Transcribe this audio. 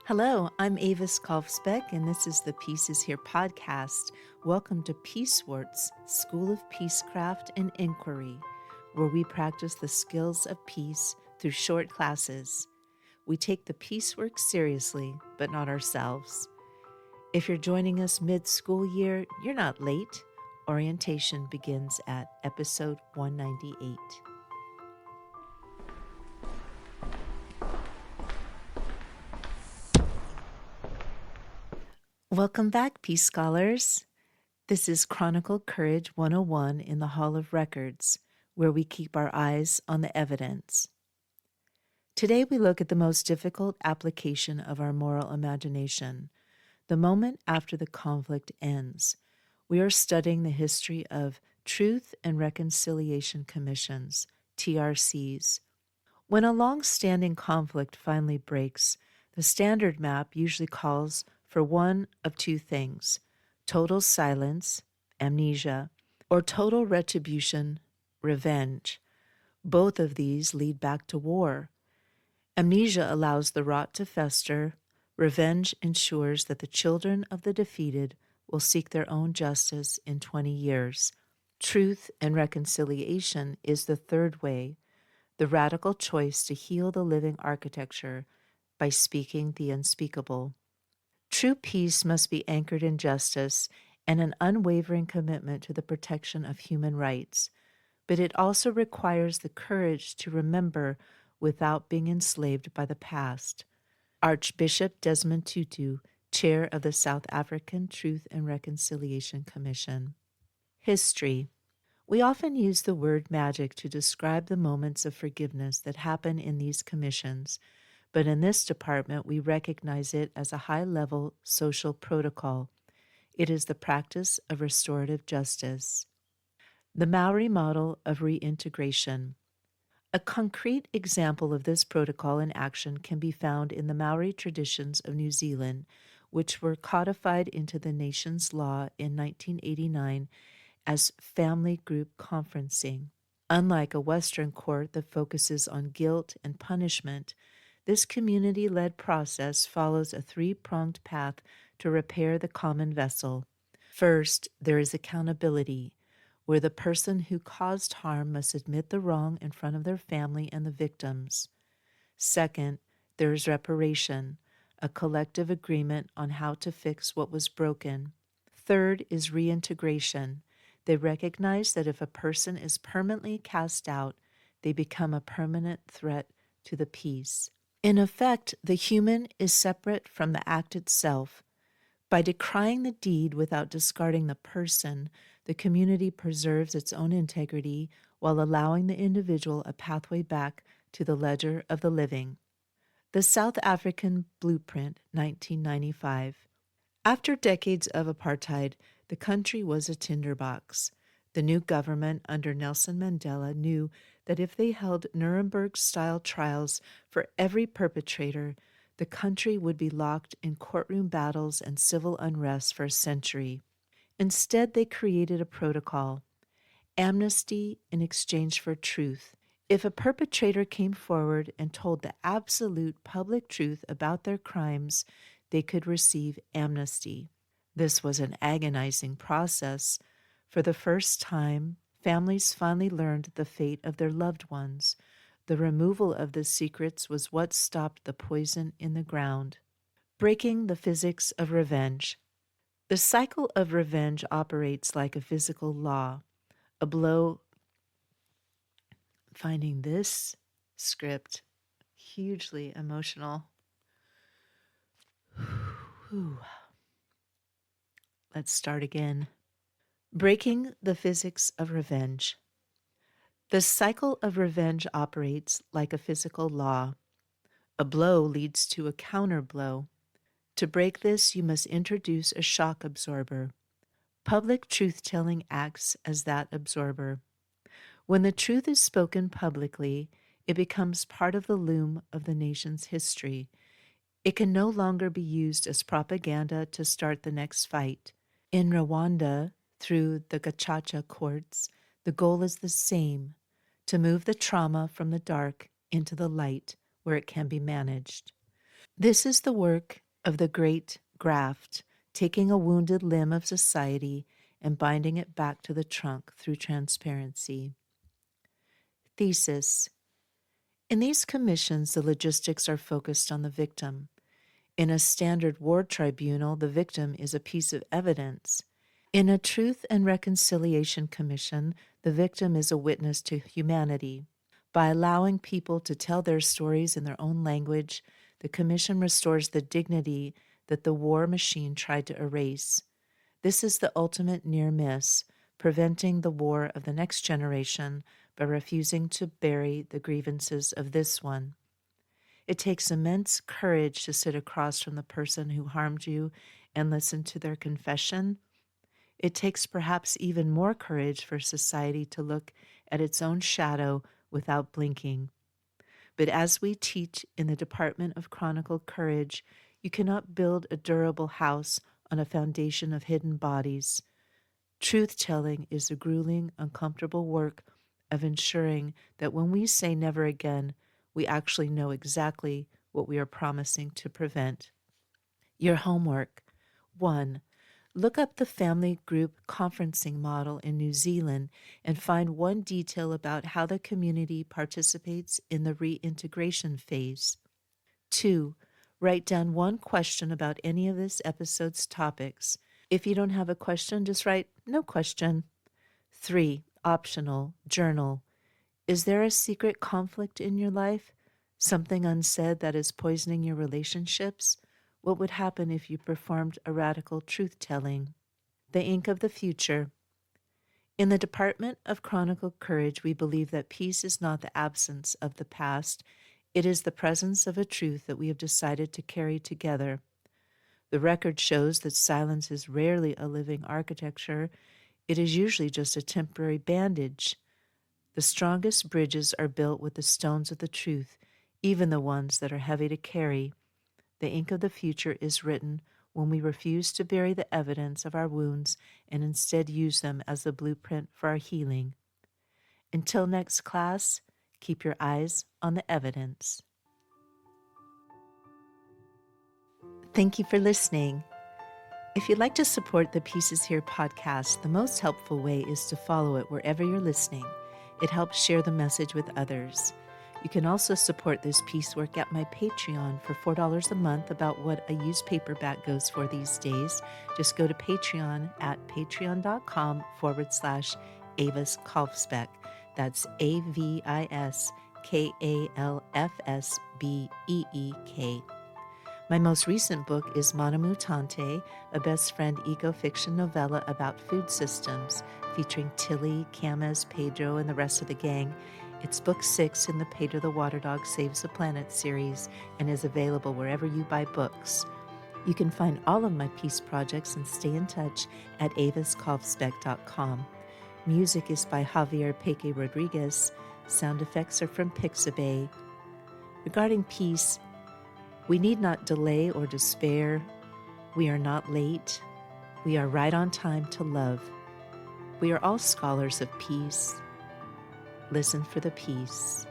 Hello, I'm Avis Kalfsbeck, and this is the Peace is Here podcast. Welcome to Peacewarts, School of Peacecraft and Inquiry, where we practice the skills of peace through short classes. We take the peace work seriously, but not ourselves. If you're joining us mid-school year, you're not late. Orientation begins at episode 198. Welcome back, Peace Scholars. This is Chronicled Courage 101 in the Hall of Records, where we keep our eyes on the evidence. Today we look at the most difficult application of our moral imagination, the moment after the conflict ends. We are studying the history of Truth and Reconciliation Commissions, TRCs. When a long-standing conflict finally breaks, the standard map usually calls for one of two things: total silence, amnesia, or total retribution, revenge. Both of these lead back to war. Amnesia allows the rot to fester. Revenge ensures that the children of the defeated will seek their own justice in 20 years. Truth and reconciliation is the third way, the radical choice to heal the living architecture by speaking the unspeakable. True peace must be anchored in justice and an unwavering commitment to the protection of human rights, but it also requires the courage to remember without being enslaved by the past. Archbishop Desmond Tutu, chair of the South African Truth and Reconciliation Commission. History. We often use the word magic to describe the moments of forgiveness that happen in these commissions, but in this department we recognize it as a high-level social protocol. It is the practice of restorative justice. The Maori Model of reintegration. A concrete example of this protocol in action can be found in the Maori traditions of New Zealand, which were codified into the nation's law in 1989 as family group conferencing. Unlike a Western court that focuses on guilt and punishment, this community-led process follows a three-pronged path to repair the common vessel. First, there is accountability, where the person who caused harm must admit the wrong in front of their family and the victims. Second, there is reparation, a collective agreement on how to fix what was broken. Third is reintegration. They recognize that if a person is permanently cast out, they become a permanent threat to the peace. In effect, the human is separate from the act itself. By decrying the deed without discarding the person, the community preserves its own integrity while allowing the individual a pathway back to the ledger of the living. The South African Blueprint, 1995. After decades of apartheid, the country was a tinderbox. The new government under Nelson Mandela knew that if they held Nuremberg-style trials for every perpetrator, the country would be locked in courtroom battles and civil unrest for a century. Instead, they created a protocol: amnesty in exchange for truth. If a perpetrator came forward and told the absolute public truth about their crimes, they could receive amnesty. This was an agonizing process. For the first time, families finally learned the fate of their loved ones. The removal of the secrets was what stopped the poison in the ground. Breaking the physics of revenge. The cycle of revenge operates like a physical law. A blow. Finding this script hugely emotional. Let's start again. Breaking the physics of revenge. The cycle of revenge operates like a physical law. A blow leads to a counter blow. To break this, you must introduce a shock absorber. Public truth-telling acts as that absorber. When the truth is spoken publicly, it becomes part of the loom of the nation's history. It can no longer be used as propaganda to start the next fight. In Rwanda, through the Gacaca courts, the goal is the same: to move the trauma from the dark into the light where it can be managed. This is the work of the great graft, taking a wounded limb of society and binding it back to the trunk through transparency. Thesis. In these commissions, the logistics are focused on the victim. In a standard war tribunal, the victim is a piece of evidence. In a Truth and Reconciliation Commission, the victim is a witness to humanity. By allowing people to tell their stories in their own language, the Commission restores the dignity that the war machine tried to erase. This is the ultimate near miss, preventing the war of the next generation by refusing to bury the grievances of this one. It takes immense courage to sit across from the person who harmed you and listen to their confession. It takes perhaps even more courage for society to look at its own shadow without blinking. But as we teach in the Department of Chronicled Courage, you cannot build a durable house on a foundation of hidden bodies. Truth-telling is the grueling, uncomfortable work of ensuring that when we say never again, we actually know exactly what we are promising to prevent. Your homework. 1. Look up the family group conferencing model in New Zealand and find one detail about how the community participates in the reintegration phase. 2. Write down one question about any of this episode's topics. If you don't have a question, just write no question. 3. Optional. Journal. Is there a secret conflict in your life? Something unsaid that is poisoning your relationships? What would happen if you performed a radical truth-telling? The ink of the future. In the Department of Chronicled Courage, we believe that peace is not the absence of the past. It is the presence of a truth that we have decided to carry together. The record shows that silence is rarely a living architecture. It is usually just a temporary bandage. The strongest bridges are built with the stones of the truth, even the ones that are heavy to carry. The ink of the future is written when we refuse to bury the evidence of our wounds and instead use them as the blueprint for our healing. Until next class, keep your eyes on the evidence. Thank you for listening. If you'd like to support the Pieces Here podcast, the most helpful way is to follow it wherever you're listening. It helps share the message with others. You can also support this piecework at my Patreon for $4 a month, about what a used paperback goes for these days. Just go to Patreon at patreon.com/Avis Kalfsbeck. That's AVISKALFSBEEK. My most recent book is Mana Mutante, a best friend eco-fiction novella about food systems, featuring Tilly, Camas, Pedro, and the rest of the gang. It's book 6 in the Pedro the Water Dog Saves the Planet series and is available wherever you buy books. You can find all of my peace projects and stay in touch at aviskalfsbeck.com. Music is by Javier Peque Rodriguez. Sound effects are from Pixabay. Regarding peace, we need not delay or despair. We are not late. We are right on time to love. We are all scholars of peace. Listen for the peace.